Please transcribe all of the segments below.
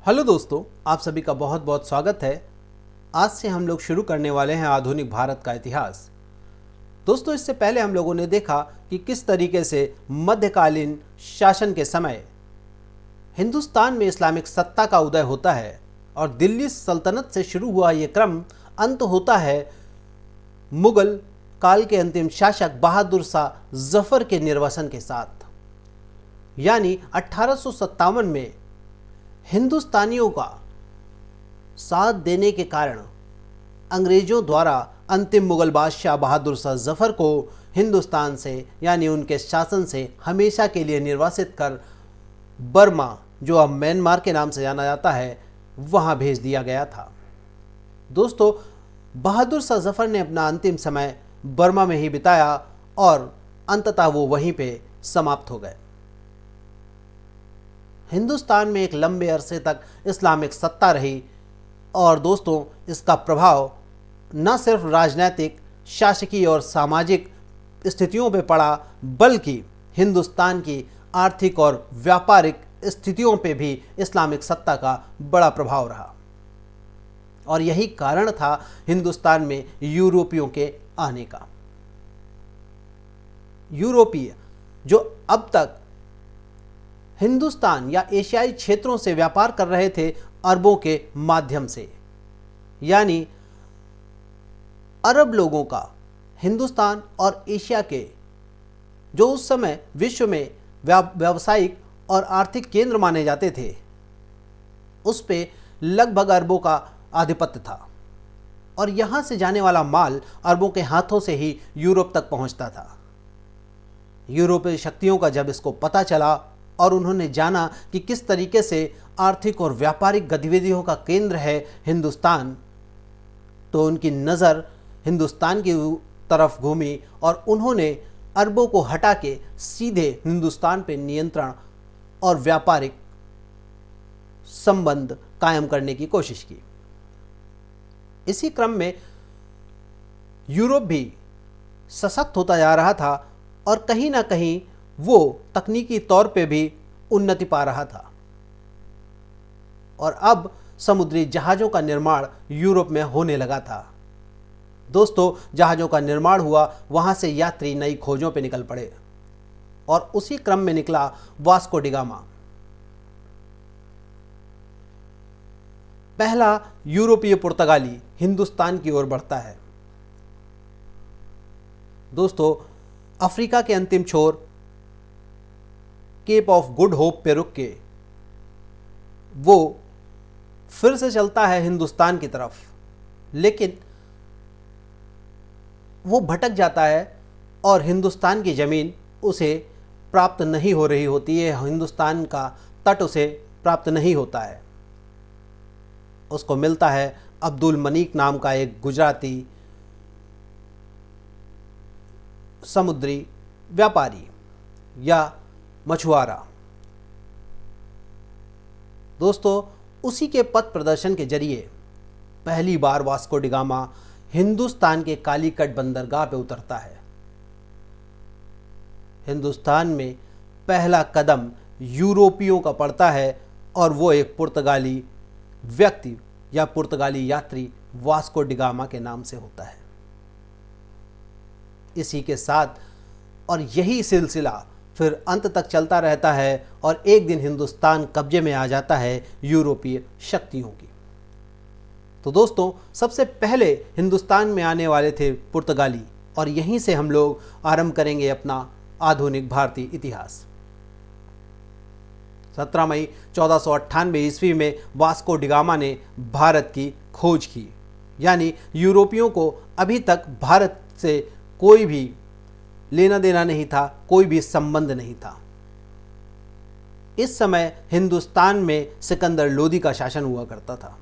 Hello दोस्तों, आप सभी का बहुत बहुत स्वागत है। आज से हम लोग शुरू करने वाले हैं आधुनिक भारत का इतिहास। दोस्तों, इससे पहले हम लोगों ने देखा कि किस तरीके से मध्यकालीन शासन के समय हिंदुस्तान में इस्लामिक सत्ता का उदय होता है और दिल्ली सल्तनत से शुरू हुआ ये क्रम अंत होता है मुगल काल के अंतिम शासक बहादुर शाह जफर के निर्वासन के साथ। यानी 1857 में हिंदुस्तानियों का साथ देने के कारण अंग्रेजों द्वारा अंतिम मुगल बादशाह बहादुर शाह जफर को हिंदुस्तान से यानी उनके शासन से हमेशा के लिए निर्वासित कर बर्मा, जो अब म्यांमार के नाम से जाना जाता है, वहां भेज दिया गया था। दोस्तों, बहादुर शाह जफर ने अपना अंतिम समय बर्मा में ही बिताया और अंततः वो वहीं पे समाप्त हो गए। हिंदुस्तान में एक लंबे अरसे तक इस्लामिक सत्ता रही और दोस्तों, इसका प्रभाव न सिर्फ राजनीतिक, शासकीय और सामाजिक स्थितियों पे पड़ा, बल्कि हिंदुस्तान की आर्थिक और व्यापारिक स्थितियों पे भी इस्लामिक सत्ता का बड़ा प्रभाव रहा। और यही कारण था हिंदुस्तान में यूरोपियों के आने का। यूरोपीय जो अब तक हिंदुस्तान या एशियाई क्षेत्रों से व्यापार कर रहे थे अरबों के माध्यम से, यानी अरब लोगों का हिंदुस्तान और एशिया के जो उस समय विश्व में व्यावसायिक और आर्थिक केंद्र माने जाते थे, उस पे लगभग अरबों का आधिपत्य था और यहाँ से जाने वाला माल अरबों के हाथों से ही यूरोप तक पहुँचता था। यूरोपीय शक्तियों का जब इसको पता चला और उन्होंने जाना कि किस तरीके से आर्थिक और व्यापारिक गतिविधियों का केंद्र है हिंदुस्तान, तो उनकी नज़र हिंदुस्तान की तरफ घूमी और उन्होंने अरबों को हटा के सीधे हिंदुस्तान पे नियंत्रण और व्यापारिक संबंध कायम करने की कोशिश की। इसी क्रम में यूरोप भी सशक्त होता जा रहा था और कहीं ना कहीं वो तकनीकी तौर पे भी उन्नति पा रहा था और अब समुद्री जहाज़ों का निर्माण यूरोप में होने लगा था। दोस्तों, जहाज़ों का निर्माण हुआ, वहाँ से यात्री नई खोजों पे निकल पड़े और उसी क्रम में निकला वास्को डी गामा, पहला यूरोपीय पुर्तगाली हिंदुस्तान की ओर बढ़ता है। दोस्तों, अफ्रीका के अंतिम छोर केप ऑफ गुड होप पे रुक के वो फिर से चलता है हिंदुस्तान की तरफ, लेकिन वो भटक जाता है और हिंदुस्तान की ज़मीन उसे प्राप्त नहीं हो रही होती है, हिंदुस्तान का तट उसे प्राप्त नहीं होता है। उसको मिलता है अब्दुल मनीक नाम का एक गुजराती समुद्री व्यापारी या मछुआरा। दोस्तों, उसी के पथ प्रदर्शन के जरिए पहली बार वास्को डी गामा हिंदुस्तान के कालीकट बंदरगाह पे उतरता है। हिंदुस्तान में पहला कदम यूरोपियों का पड़ता है और वो एक पुर्तगाली व्यक्ति या पुर्तगाली यात्री वास्को डी गामा के नाम से होता है। इसी के साथ और यही सिलसिला फिर अंत तक चलता रहता है और एक दिन हिंदुस्तान कब्जे में आ जाता है यूरोपीय शक्तियों की। तो दोस्तों, सबसे पहले हिंदुस्तान में आने वाले थे पुर्तगाली और यहीं से हम लोग आरंभ करेंगे अपना आधुनिक भारतीय इतिहास। 17 मई 1498 ईस्वी में वास्को डी गामा ने भारत की खोज की, यानी यूरोपियों को अभी तक भारत से कोई भी लेना देना नहीं था, कोई भी संबंध नहीं था। इस समय हिंदुस्तान में सिकंदर लोदी का शासन हुआ करता था।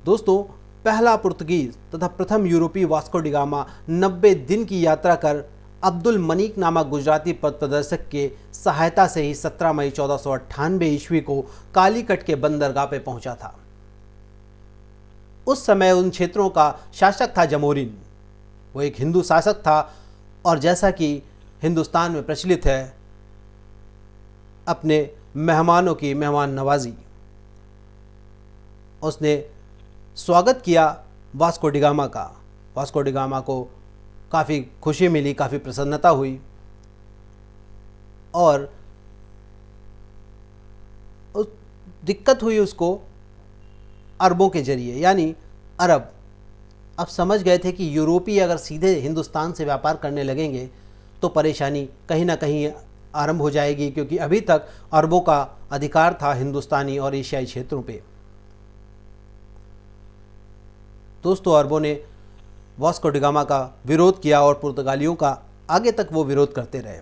दोस्तों, पहला पुर्तगीज तथा प्रथम यूरोपीय वास्को डी गामा 90 दिन की यात्रा कर अब्दुल मनीक नामक गुजराती पथ प्रदर्शक के सहायता से ही 17 मई 1498 ईस्वी को कालीकट के बंदरगाह पे पहुंचा था। उस समय उन क्षेत्रों का शासक था जमोरिन। वो एक हिंदू शासक था और जैसा कि हिंदुस्तान में प्रचलित है, अपने मेहमानों की मेहमान नवाजी। उसने स्वागत किया वास्को डी गामा का। वास्को डी गामा को काफ़ी खुशी मिली, काफ़ी प्रसन्नता हुई और दिक्कत हुई उसको अरबों के जरिए, यानी अरब अब समझ गए थे कि यूरोपीय अगर सीधे हिंदुस्तान से व्यापार करने लगेंगे तो परेशानी कहीं ना कहीं आरंभ हो जाएगी, क्योंकि अभी तक अरबों का अधिकार था हिंदुस्तानी और एशियाई क्षेत्रों पे। दोस्तों, अरबों ने वास्को डी गामा का विरोध किया और पुर्तगालियों का आगे तक वो विरोध करते रहे।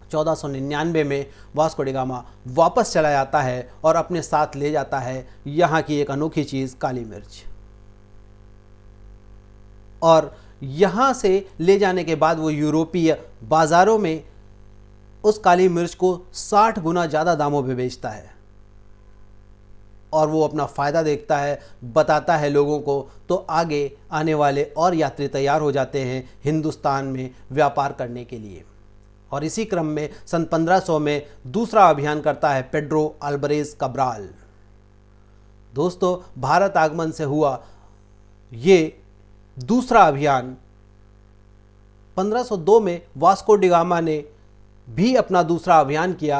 1499 में वास्को डी गामा वापस चला जाता है और अपने साथ ले जाता है यहाँ की एक अनोखी चीज़, काली मिर्च। और यहाँ से ले जाने के बाद वो यूरोपीय बाज़ारों में उस काली मिर्च को 60 गुना ज़्यादा दामों पे बेचता है और वो अपना फ़ायदा देखता है, बताता है लोगों को, तो आगे आने वाले और यात्री तैयार हो जाते हैं हिंदुस्तान में व्यापार करने के लिए। और इसी क्रम में सन 1500 में दूसरा अभियान करता है पेड्रो अल्बरेज कब्राल। दोस्तों, भारत आगमन से हुआ ये दूसरा अभियान 1502 में वास्को डी गामा ने भी अपना दूसरा अभियान किया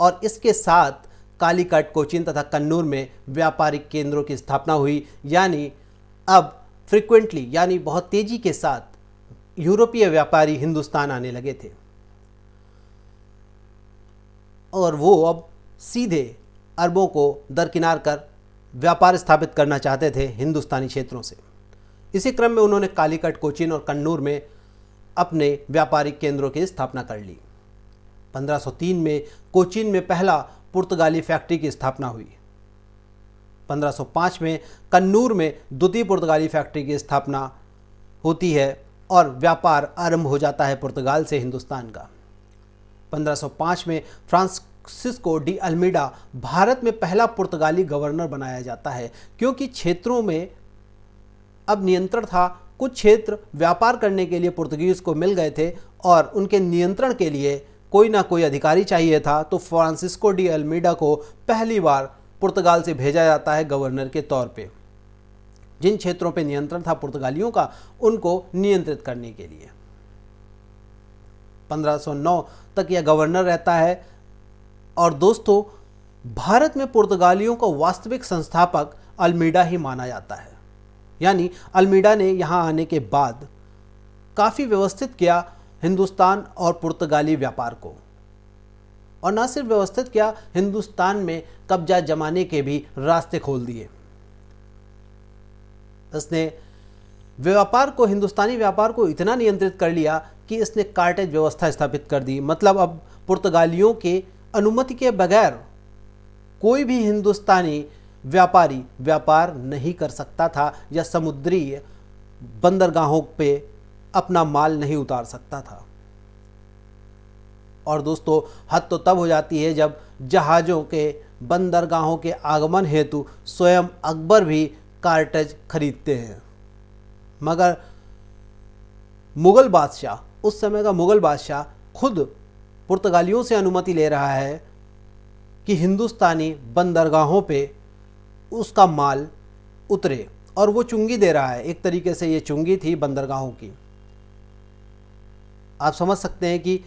और इसके साथ कालीकट, कोचीन तथा कन्नूर में व्यापारिक केंद्रों की स्थापना हुई। यानी अब फ्रिक्वेंटली, यानी बहुत तेजी के साथ यूरोपीय व्यापारी हिंदुस्तान आने लगे थे और वो अब सीधे अरबों को दरकिनार कर व्यापार स्थापित करना चाहते थे हिंदुस्तानी क्षेत्रों से। इसी क्रम में उन्होंने कालीकट, कोचीन और कन्नूर में अपने व्यापारिक केंद्रों की स्थापना कर ली। 1503 में कोचीन में पहला पुर्तगाली फैक्ट्री की स्थापना हुई। 1505 में कन्नूर में द्वितीय पुर्तगाली फैक्ट्री की स्थापना होती है और व्यापार आरंभ हो जाता है पुर्तगाल से हिंदुस्तान का। 1505 में फ्रांसिस्को डी अल्मीडा भारत में पहला पुर्तगाली गवर्नर बनाया जाता है, क्योंकि क्षेत्रों में अब नियंत्रण था। कुछ क्षेत्र व्यापार करने के लिए पुर्तगीज को मिल गए थे और उनके नियंत्रण के लिए कोई ना कोई अधिकारी चाहिए था, तो फ्रांसिस्को डी अल्मीडा को पहली बार पुर्तगाल से भेजा जाता है गवर्नर के तौर पे। जिन क्षेत्रों पे नियंत्रण था पुर्तगालियों का, उनको नियंत्रित करने के लिए 1509 तक यह गवर्नर रहता है। और दोस्तों, भारत में पुर्तगालियों का वास्तविक संस्थापक अल्मीडा ही माना जाता है। यानी अल्मीडा ने यहाँ आने के बाद काफ़ी व्यवस्थित किया हिंदुस्तान और पुर्तगाली व्यापार को, और न सिर्फ व्यवस्थित किया, हिंदुस्तान में कब्जा जमाने के भी रास्ते खोल दिए। इसने व्यापार को, हिंदुस्तानी व्यापार को इतना नियंत्रित कर लिया कि इसने कार्टेज व्यवस्था स्थापित कर दी। मतलब अब पुर्तगालियों के अनुमति के बगैर कोई भी हिंदुस्तानी व्यापारी व्यापार नहीं कर सकता था या समुद्री बंदरगाहों पे अपना माल नहीं उतार सकता था। और दोस्तों, हद तो तब हो जाती है जब जहाज़ों के बंदरगाहों के आगमन हेतु स्वयं अकबर भी कार्टेज खरीदते हैं। मगर मुग़ल बादशाह, उस समय का मुग़ल बादशाह खुद पुर्तगालियों से अनुमति ले रहा है कि हिंदुस्तानी बंदरगाहों पे उसका माल उतरे, और वो चुंगी दे रहा है। एक तरीके से ये चुंगी थी बंदरगाहों की। आप समझ सकते हैं कि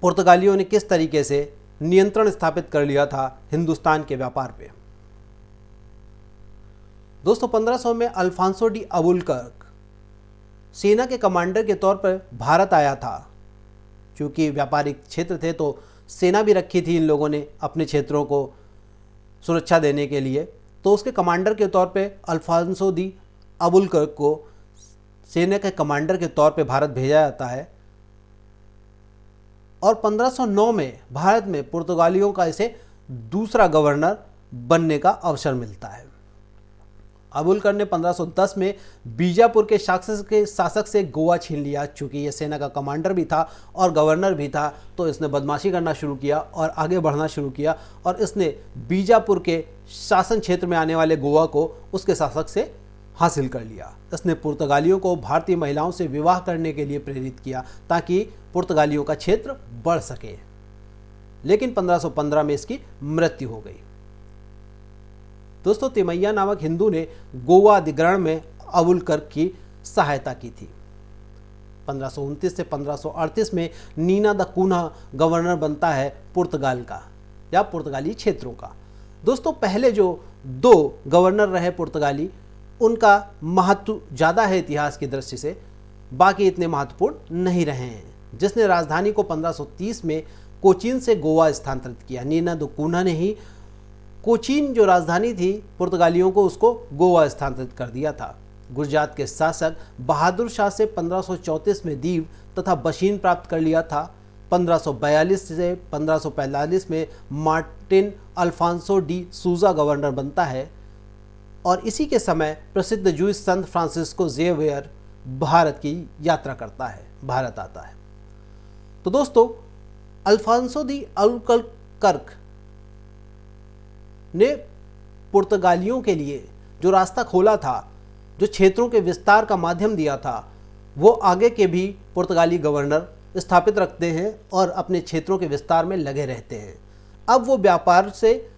पुर्तगालियों ने किस तरीके से नियंत्रण स्थापित कर लिया था हिंदुस्तान के व्यापार पे। दोस्तों, 1500 में अल्फांसो डी अबुलकर्क सेना के कमांडर के तौर पर भारत आया था। क्योंकि व्यापारिक क्षेत्र थे तो सेना भी रखी थी इन लोगों ने अपने क्षेत्रों को सुरक्षा देने के लिए, तो उसके कमांडर के तौर पे अल्फांसो दी अबुलकर्क को सेना के कमांडर के तौर पे भारत भेजा जाता है। और 1509 में भारत में पुर्तगालियों का इसे दूसरा गवर्नर बनने का अवसर मिलता है। अबुलकर ने 1510 में बीजापुर के शासक से गोवा छीन लिया। चूँकि ये सेना का कमांडर भी था और गवर्नर भी था, तो इसने बदमाशी करना शुरू किया और आगे बढ़ना शुरू किया, और इसने बीजापुर के शासन क्षेत्र में आने वाले गोवा को उसके शासक से हासिल कर लिया। इसने पुर्तगालियों को भारतीय महिलाओं से विवाह करने के लिए प्रेरित किया ताकि पुर्तगालियों का क्षेत्र बढ़ सके। लेकिन 1515 में इसकी मृत्यु हो गई। दोस्तों, तिमैया नामक हिंदू ने गोवा अधिग्रहण में अवुलकर की सहायता की थी। 1529 से 1538 में नीना द कून्हा गवर्नर बनता है पुर्तगाल का या पुर्तगाली क्षेत्रों का। दोस्तों, पहले जो 2 गवर्नर रहे पुर्तगाली, उनका महत्व ज़्यादा है इतिहास की दृष्टि से, बाकी इतने महत्वपूर्ण नहीं रहे हैं। जिसने राजधानी को 1530 में कोचीन से गोवा स्थानांतरित किया। नीना द कून्हा ने ही कोचीन जो राजधानी थी पुर्तगालियों को, उसको गोवा स्थानांतरित कर दिया था। गुजरात के शासक बहादुर शाह से 1534 में दीव तथा बशीन प्राप्त कर लिया था। 1542 से 1545 में मार्टिन अल्फांसो डी सूजा गवर्नर बनता है और इसी के समय प्रसिद्ध जूइश संत फ्रांसिस्को जेवियर भारत की यात्रा करता है, भारत आता है। तो दोस्तों, अल्फांसो दी अल्बुकर्क ने पुर्तगालियों के लिए जो रास्ता खोला था, जो क्षेत्रों के विस्तार का माध्यम दिया था, वो आगे के भी पुर्तगाली गवर्नर स्थापित रखते हैं और अपने क्षेत्रों के विस्तार में लगे रहते हैं। अब वो व्यापार से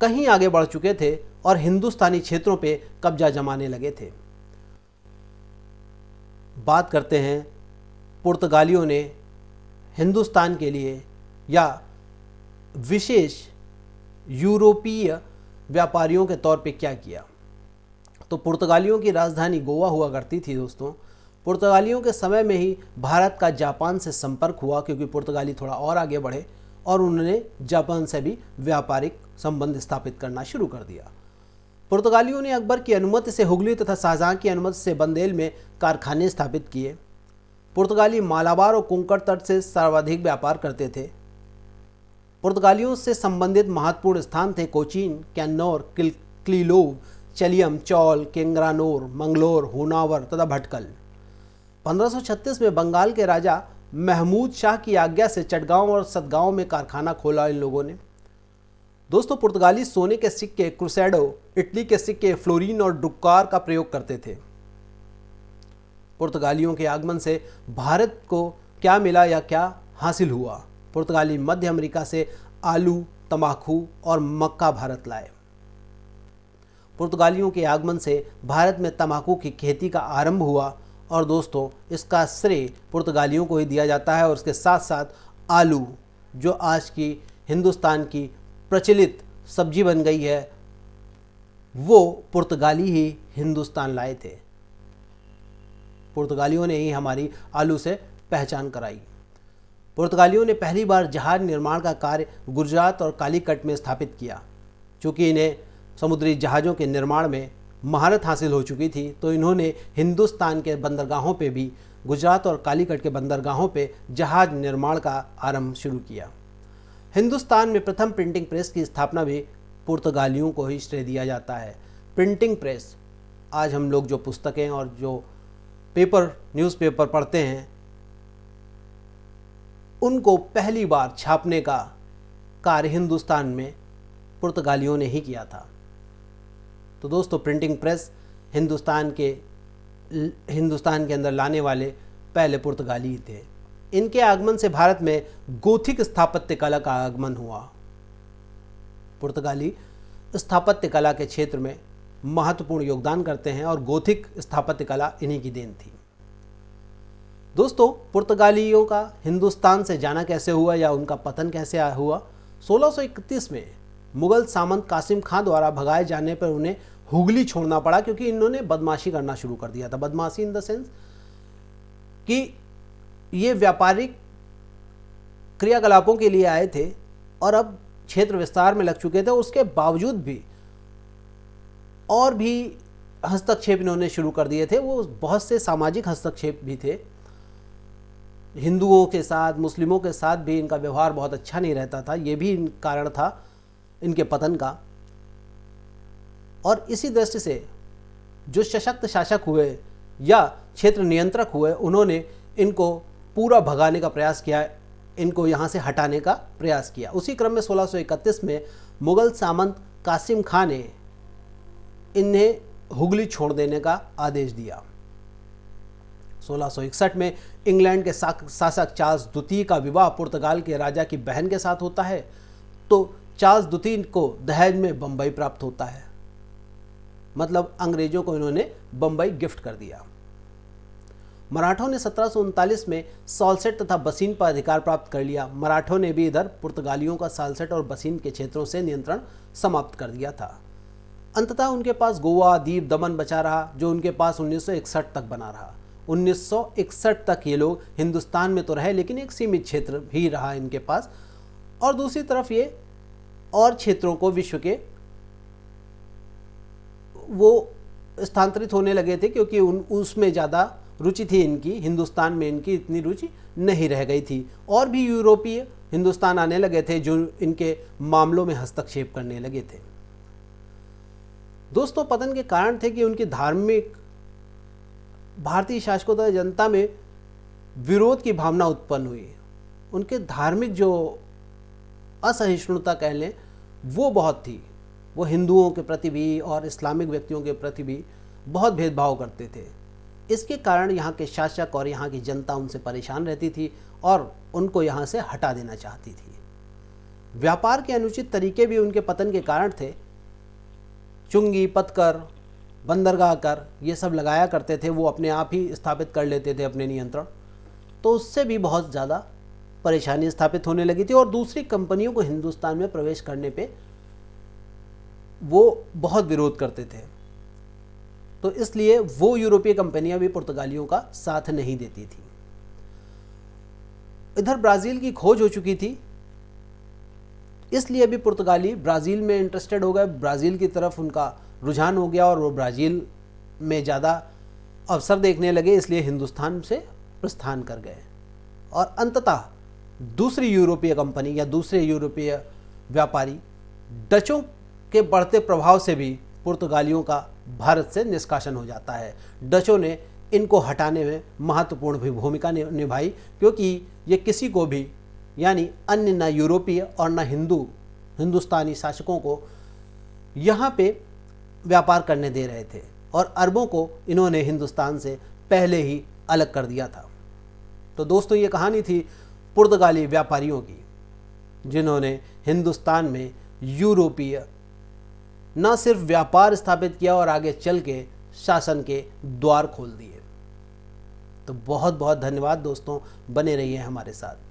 कहीं आगे बढ़ चुके थे और हिंदुस्तानी क्षेत्रों पे कब्जा जमाने लगे थे। बात करते हैं पुर्तगालियों ने हिंदुस्तान के लिए या विशेष यूरोपीय व्यापारियों के तौर पे क्या किया। तो पुर्तगालियों की राजधानी गोवा हुआ करती थी। दोस्तों, पुर्तगालियों के समय में ही भारत का जापान से संपर्क हुआ, क्योंकि पुर्तगाली थोड़ा और आगे बढ़े और उन्होंने जापान से भी व्यापारिक संबंध स्थापित करना शुरू कर दिया। पुर्तगालियों ने अकबर की अनुमति से हुगली तथा शाहजहां की अनुमति से बंदेल में कारखाने स्थापित किए। पुर्तगाली मालाबार और कोंकण तट से सर्वाधिक व्यापार करते थे। पुर्तगालियों से संबंधित महत्वपूर्ण स्थान थे कोचीन, कैन्नौर, क्लीलोव, चलियम, चौल, केंग्रानोर, मंगलोर, होनावर तथा भटकल। 1536 में बंगाल के राजा महमूद शाह की आज्ञा से चटगांव और सतगांव में कारखाना खोला इन लोगों ने। दोस्तों, पुर्तगाली सोने के सिक्के क्रूसेडो, इटली के सिक्के फ्लोरीन और डुक्कार का प्रयोग करते थे। पुर्तगालियों के आगमन से भारत को क्या मिला या क्या हासिल हुआ? पुर्तगाली मध्य अमेरिका से आलू, तंबाकू और मक्का भारत लाए। पुर्तगालियों के आगमन से भारत में तंबाकू की खेती का आरंभ हुआ और दोस्तों, इसका श्रेय पुर्तगालियों को ही दिया जाता है। और उसके साथ साथ आलू, जो आज की हिंदुस्तान की प्रचलित सब्जी बन गई है, वो पुर्तगाली ही हिंदुस्तान लाए थे। पुर्तगालियों ने ही हमारी आलू से पहचान कराई। पुर्तगालियों ने पहली बार जहाज निर्माण का कार्य गुजरात और कालीकट में स्थापित किया। चूँकि इन्हें समुद्री जहाज़ों के निर्माण में महारत हासिल हो चुकी थी, तो इन्होंने हिंदुस्तान के बंदरगाहों पे भी, गुजरात और कालीकट के बंदरगाहों पे जहाज निर्माण का आरंभ शुरू किया। हिंदुस्तान में प्रथम प्रिंटिंग प्रेस की स्थापना भी पुर्तगालियों को ही श्रेय दिया जाता है। प्रिंटिंग प्रेस, आज हम लोग जो पुस्तकें और जो पेपर, न्यूज़पेपर पढ़ते हैं, उनको पहली बार छापने का कार्य हिंदुस्तान में पुर्तगालियों ने ही किया था। तो दोस्तों, प्रिंटिंग प्रेस हिंदुस्तान के अंदर लाने वाले पहले पुर्तगाली ही थे। इनके आगमन से भारत में गोथिक स्थापत्य कला का आगमन हुआ। पुर्तगाली स्थापत्य कला के क्षेत्र में महत्वपूर्ण योगदान करते हैं और गोथिक स्थापत्य कला इन्हीं की देन थी। दोस्तों, पुर्तगालियों का हिंदुस्तान से जाना कैसे हुआ या उनका पतन कैसे हुआ? 1631 में मुगल सामंत कासिम खां द्वारा भगाए जाने पर उन्हें हुगली छोड़ना पड़ा, क्योंकि इन्होंने बदमाशी करना शुरू कर दिया था। बदमाशी इन द सेंस कि ये व्यापारिक क्रियाकलापों के लिए आए थे और अब क्षेत्र विस्तार में लग चुके थे। उसके बावजूद भी और भी हस्तक्षेप इन्होंने शुरू कर दिए थे। वो बहुत से सामाजिक हस्तक्षेप भी थे। हिंदुओं के साथ, मुस्लिमों के साथ भी इनका व्यवहार बहुत अच्छा नहीं रहता था। ये भी कारण था इनके पतन का। और इसी दृष्टि से जो सशक्त शासक हुए या क्षेत्र नियंत्रक हुए, उन्होंने इनको पूरा भगाने का प्रयास किया, इनको यहाँ से हटाने का प्रयास किया। उसी क्रम में 1631 में मुगल सामंत कासिम खां ने इन्हें हुगली छोड़ देने का आदेश दिया। 1661 में इंग्लैंड के शासक चार्ल्स द्वितीय का विवाह पुर्तगाल के राजा की बहन के साथ होता है, तो चार्ल्स द्वितीय को दहेज में बम्बई प्राप्त होता है। मतलब अंग्रेजों को इन्होंने बम्बई गिफ्ट कर दिया। मराठों ने 1739 में साल्सेट तथा बसीन पर अधिकार प्राप्त कर लिया। मराठों ने भी इधर पुर्तगालियों का साल्सेट और बसीन के क्षेत्रों से नियंत्रण समाप्त कर दिया था। अंततः उनके पास गोवा, दीव, दमन बचा रहा, जो उनके पास 1961 तक बना रहा। 1961 तक ये लोग हिंदुस्तान में तो रहे, लेकिन एक सीमित क्षेत्र भी रहा इनके पास। और दूसरी तरफ ये और क्षेत्रों को विश्व के वो स्थानांतरित होने लगे थे, क्योंकि उसमें ज़्यादा रुचि थी इनकी। हिंदुस्तान में इनकी इतनी रुचि नहीं रह गई थी। और भी यूरोपीय हिंदुस्तान आने लगे थे, जो इनके मामलों में हस्तक्षेप करने लगे थे। दोस्तों, पतन के कारण थे कि उनकी धार्मिक भारतीय शासकों तथा जनता में विरोध की भावना उत्पन्न हुई। उनके धार्मिक जो असहिष्णुता कह लें वो बहुत थी। वो हिंदुओं के प्रति भी और इस्लामिक व्यक्तियों के प्रति भी बहुत भेदभाव करते थे। इसके कारण यहाँ के शासक और यहाँ की जनता उनसे परेशान रहती थी और उनको यहाँ से हटा देना चाहती थी। व्यापार के अनुचित तरीके भी उनके पतन के कारण थे। चुंगी, पत्थर, बंदरगाह कर ये सब लगाया करते थे, वो अपने आप ही स्थापित कर लेते थे अपने नियंत्रण, तो उससे भी बहुत ज़्यादा परेशानी स्थापित होने लगी थी। और दूसरी कंपनियों को हिंदुस्तान में प्रवेश करने पे वो बहुत विरोध करते थे, तो इसलिए वो यूरोपीय कंपनियां भी पुर्तगालियों का साथ नहीं देती थी। इधर ब्राज़ील की खोज हो चुकी थी, इसलिए भी पुर्तगाली ब्राज़ील में इंटरेस्टेड हो गए। ब्राज़ील की तरफ उनका रुझान हो गया और वो ब्राज़ील में ज़्यादा अवसर देखने लगे, इसलिए हिंदुस्तान से प्रस्थान कर गए। और अंततः दूसरी यूरोपीय कंपनी या दूसरे यूरोपीय व्यापारी डचों के बढ़ते प्रभाव से भी पुर्तगालियों का भारत से निष्कासन हो जाता है। डचों ने इनको हटाने में महत्वपूर्ण भी भूमिका निभाई, क्योंकि ये किसी को भी यानी अन्य न यूरोपीय और न हिंदुस्तानी शासकों को यहाँ पे व्यापार करने दे रहे थे, और अरबों को इन्होंने हिंदुस्तान से पहले ही अलग कर दिया था। तो दोस्तों, ये कहानी थी पुर्तगाली व्यापारियों की, जिन्होंने हिंदुस्तान में यूरोपीय न सिर्फ व्यापार स्थापित किया और आगे चल के शासन के द्वार खोल दिए। तो बहुत बहुत धन्यवाद दोस्तों, बने रहिए हमारे साथ।